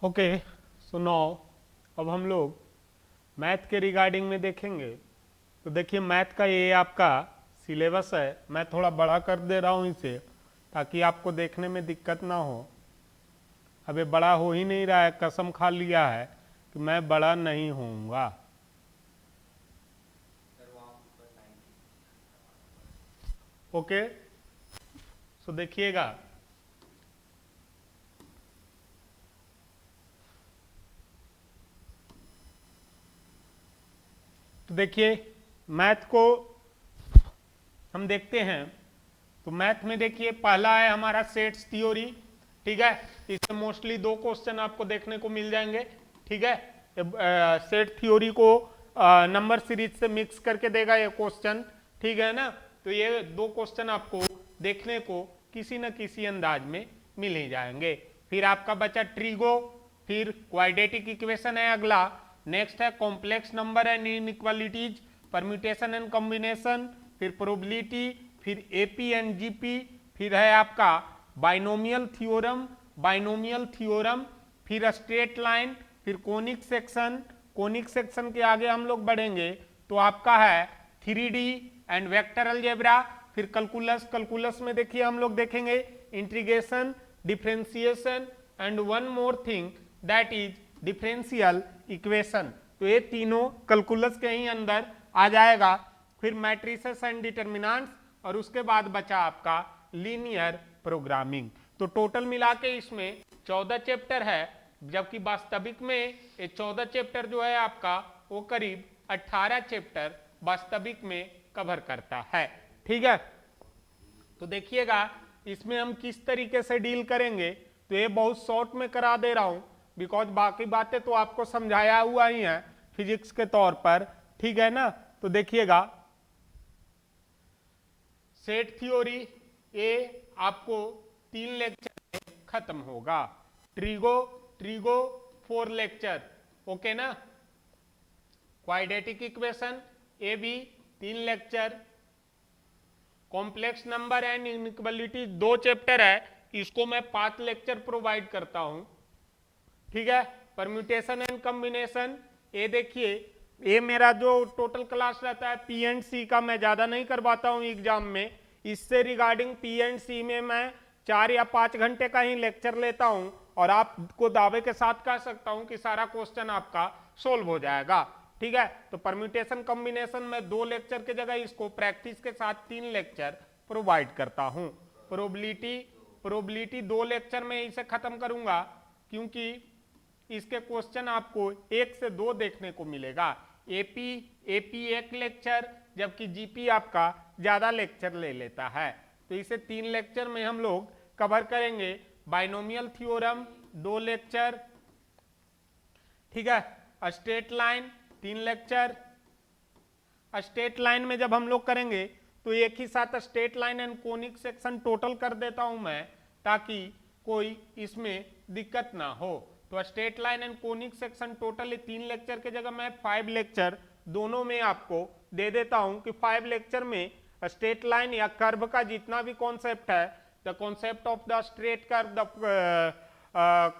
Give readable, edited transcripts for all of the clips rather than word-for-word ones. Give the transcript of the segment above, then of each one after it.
Okay, so now अब हम लोग मैथ के रिगार्डिंग में देखेंगे। तो देखिए मैथ का ये आपका सिलेबस है, मैं थोड़ा बड़ा कर दे रहा हूँ इसे ताकि आपको देखने में दिक्कत ना हो। अबे बड़ा हो ही नहीं रहा है, कसम खा लिया है कि मैं बड़ा नहीं होऊंगा। ओके, सो देखिएगा तो देखिए मैथ को हम देखते हैं। तो मैथ में देखिए पहला है हमारा सेट्स थ्योरी, ठीक है। इसमें मोस्टली दो क्वेश्चन आपको देखने को मिल जाएंगे, ठीक है। सेट थ्योरी को नंबर सीरीज से मिक्स करके देगा ये क्वेश्चन, ठीक है ना। तो ये दो क्वेश्चन आपको देखने को किसी न किसी अंदाज में मिल ही जाएंगे। फिर आपका बचा ट्रिगो, फिर क्वाड्रेटिक इक्वेशन है अगला। नेक्स्ट है complex number and inequalities, permutation and combination, फिर प्रोबेबिलिटी, फिर एपी एंड जीपी, फिर है आपका बाइनोमियल थ्योरम, फिर स्ट्रेट लाइन, फिर कोनिक सेक्शन। कोनिक सेक्शन के आगे हम लोग बढ़ेंगे तो आपका है 3D एंड वेक्टर अलजेब्रा, फिर कैलकुलस में देखिए हम लोग देखेंगे integration, differentiation and one more thing that is differential equation. तो ये तीनों कैलकुलस के ही अंदर आ जाएगा। फिर मैट्रिसेस एंड डिटर्मिनेंट्स, और उसके बाद बचा आपका लीनियर प्रोग्रामिंग। तो टोटल मिला के इसमें 14 चैप्टर है, जबकि वास्तविक में ये 14 चैप्टर जो है आपका वो करीब 18 चैप्टर वास्तविक में कवर करता है, ठीक है। तो देखिएगा इसमें हम किस तरीके से डील करेंगे। तो ये बहुत शॉर्ट में करा दे रहा हूं बिकॉज बाकी बातें तो आपको समझाया हुआ ही है फिजिक्स के तौर पर, ठीक है ना। तो देखिएगा सेट थ्योरी ये आपको 3 लेक्चर में खत्म होगा। ट्रिगो 4 लेक्चर, ओके ना। क्वाड्रेटिक इक्वेशन ये भी 3 lecture. Complex number and inequality 2 chapter है, इसको मैं 5 लेक्चर प्रोवाइड करता हूं, ठीक है। परम्यूटेशन एंड कॉम्बिनेशन ये देखिए ये मेरा जो टोटल क्लास रहता है पी एंड सी का, मैं ज्यादा नहीं करवाता हूं एग्जाम में। इससे रिगार्डिंग पी एंड सी में मैं 4 या 5 घंटे का ही लेक्चर लेता हूं और आपको दावे के साथ कह सकता हूं कि सारा क्वेश्चन आपका सोल्व हो जाएगा, ठीक है। तो परम्यूटेशन कॉम्बिनेशन में 2 लेक्चर के जगह इसको प्रैक्टिस के साथ 3 लेक्चर प्रोवाइड करता हूं। प्रोबेबिलिटी 2 लेक्चर में इसे खत्म करूंगा क्योंकि इसके क्वेश्चन आपको 1 से 2 देखने को मिलेगा। एपी 1 लेक्चर, जबकि जीपी आपका ज्यादा लेक्चर ले लेता है। तो इसे 3 लेक्चर में हम लोग कवर करेंगे। बाइनोमियल थ्योरम 2 लेक्चर, ठीक है। Straight line 3 lecture. Straight line में जब हम लोग करेंगे तो एक ही साथ straight line and conic section total कर देता हूं मैं ताकि कोई इसमें दिक्कत ना हो। तो straight line and conic section total 3 lecture के जगह मैं 5 लेक्चर दोनों में आपको दे देता हूं कि 5 लेक्चर में स्ट्रेट लाइन या कर्व का जितना भी कॉन्सेप्ट है, the concept of the straight curve, the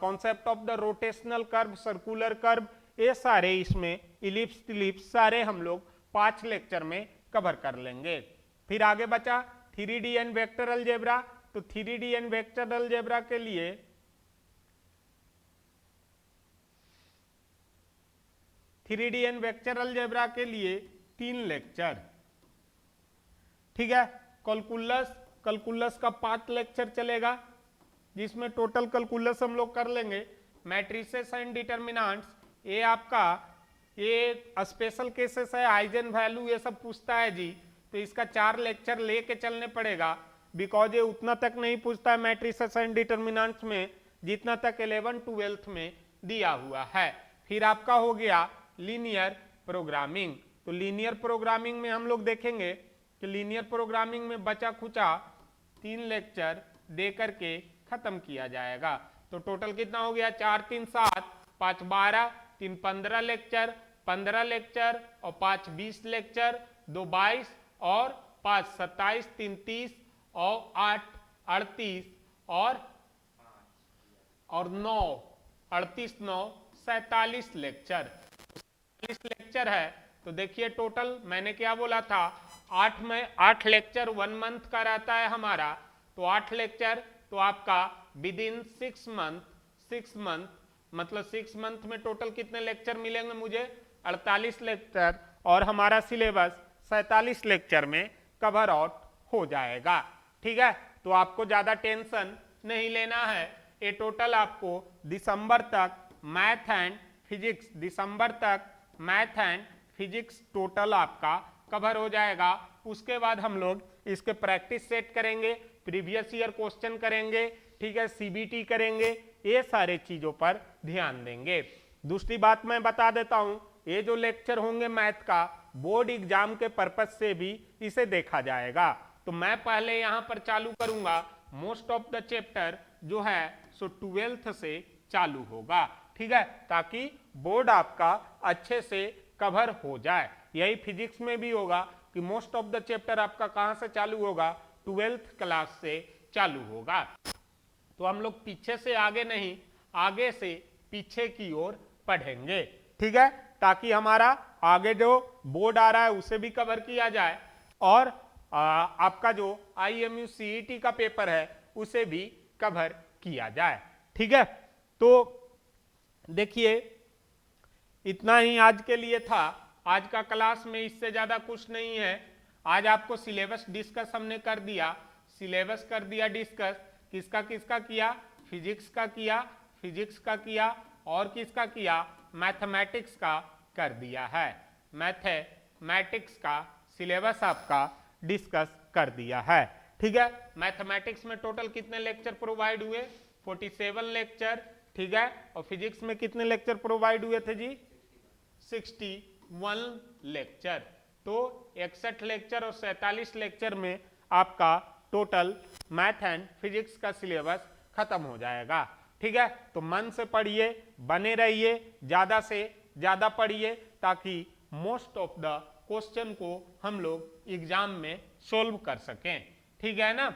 concept of the rotational curve, circular curve, ये सारे इसमें इलिप्स सारे हम लोग 5 लेक्चर में कवर कर लेंगे। फिर आगे बचा 3D एंड वेक्टर अलजेब्रा। तो 3D एंड वेक्टर अलजेब्रा के लिए के लिए 3 लेक्चर, ठीक है। कैलकुलस का 5 लेक्चर चलेगा जिसमें टोटल कैलकुलस हम लोग कर लेंगे। मैट्रिसेस एंड डिटर्मिनेंट्स ये आपका ये स्पेशल केसेस है, आइजन वैल्यू ये सब पूछता है जी, तो इसका 4 लेक्चर लेके चलने पड़ेगा बिकॉज ये उतना तक नहीं पूछता है मैट्रिसेस एंड डिटर्मिनेंट्स में जितना तक 11-12 में दिया हुआ है। फिर आपका हो गया लीनियर प्रोग्रामिंग। तो लीनियर प्रोग्रामिंग में हम लोग देखेंगे कि लीनियर प्रोग्रामिंग में बचा खुचा 3 लेक्चर दे करके खत्म किया जाएगा। तो टोटल कितना हो गया 4 3 7 5 12 3 15 लेक्चर, 15 लेक्चर और 5 20 लेक्चर, 2 22 और 5 27, 3 30 और 8 38 और 9 38 9 47 लेक्चर, 47 लेक्चर है। तो देखिए टोटल मैंने क्या बोला था, 8 लेक्चर 1 मंथ का रहता है हमारा, तो 8 लेक्चर तो आपका विद इन 6 मंथ मतलब 6 मंथ में टोटल कितने लेक्चर मिलेंगे मुझे, 48 लेक्चर, और हमारा सिलेबस 47 लेक्चर में कवर आउट हो जाएगा। ठीक है, तो आपको ज्यादा टेंशन नहीं लेना है। ये टोटल आपको दिसंबर तक मैथ एंड फिजिक्स, दिसंबर तक मैथ एंड फिजिक्स टोटल आपका कवर हो जाएगा। उसके बाद हम लोग इसके प्रैक्टिस सेट करेंगे, प्रीवियस ईयर क्वेश्चन करेंगे, ठीक है, सीबीटी करेंगे, ये सारे चीजों पर ध्यान देंगे। दूसरी बात मैं बता देता हूं, ये जो लेक्चर होंगे मैथ का, बोर्ड एग्जाम के पर्पज से भी इसे देखा जाएगा। तो मैं पहले यहां पर चालू करूंगा, मोस्ट ऑफ द चैप्टर जो है सो 12th से चालू होगा। ठीक है, ताकि बोर्ड आपका अच्छे से कवर हो जाए। यही फिजिक्स में भी होगा कि मोस्ट ऑफ द चैप्टर आपका कहां से चालू होगा, 12th क्लास से चालू होगा। तो हम लोग पीछे से आगे नहीं, आगे से पीछे की ओर पढ़ेंगे। ठीक है, ताकि हमारा आगे जो बोर्ड आ रहा है उसे भी कवर किया जाए, और आपका जो IMU CET का पेपर है उसे भी कवर किया जाए। ठीक है, तो देखिए इतना ही आज के लिए था। आज का क्लास में इससे ज्यादा कुछ नहीं है। आज आपको सिलेबस डिस्कस हमने कर दिया, सिलेबस कर दिया डिस्कस, किसका किसका किया, फिजिक्स का किया, फिजिक्स का किया, और किसका किया, मैथमेटिक्स का कर दिया है। मैथमेटिक्स का सिलेबस आपका डिस्कस कर दिया है। ठीक है, मैथमेटिक्स में टोटल कितने लेक्चर प्रोवाइड हुए, 47 लेक्चर। ठीक है, और फिजिक्स में कितने लेक्चर प्रोवाइड हुए थे जी, 61 लेक्चर। तो 61 लेक्चर और 47 लेक्चर में आपका टोटल मैथ एंड फिजिक्स का सिलेबस खत्म हो जाएगा। ठीक है, तो मन से पढ़िए, बने रहिए, ज्यादा से ज्यादा पढ़िए, ताकि मोस्ट ऑफ द क्वेश्चन को हम लोग एग्जाम में सोल्व कर सकें। ठीक है ना।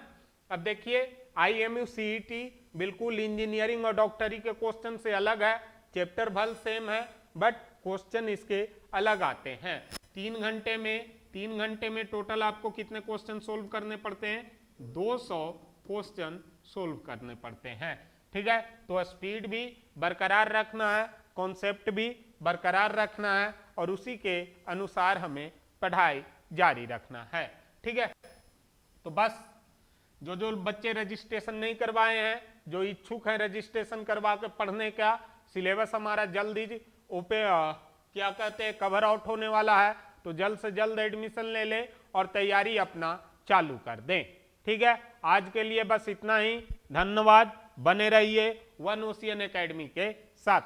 अब देखिए IMU CET बिल्कुल इंजीनियरिंग और डॉक्टरी के क्वेश्चन से अलग है, चैप्टर भल सेम है, बट क्वेश्चन इसके अलग आते हैं। 3 घंटे में टोटल आपको कितने क्वेश्चन सोल्व करने पड़ते हैं, 200 क्वेश्चन सोल्व करने पड़ते हैं। ठीक है, तो स्पीड भी बरकरार रखना है, कॉन्सेप्ट भी बरकरार रखना है, और उसी के अनुसार हमें पढ़ाई जारी रखना है। ठीक है, तो बस जो बच्चे रजिस्ट्रेशन नहीं करवाए हैं, जो इच्छुक हैं रजिस्ट्रेशन करवा के पढ़ने का, सिलेबस हमारा जल्द ही क्या कहते हैं कवर आउट होने वाला है, तो जल्द से जल्द एडमिशन ले लें और तैयारी अपना चालू कर दें। ठीक है, आज के लिए बस इतना ही। धन्यवाद, बने रहिए वन ओशियन एकेडमी के साथ।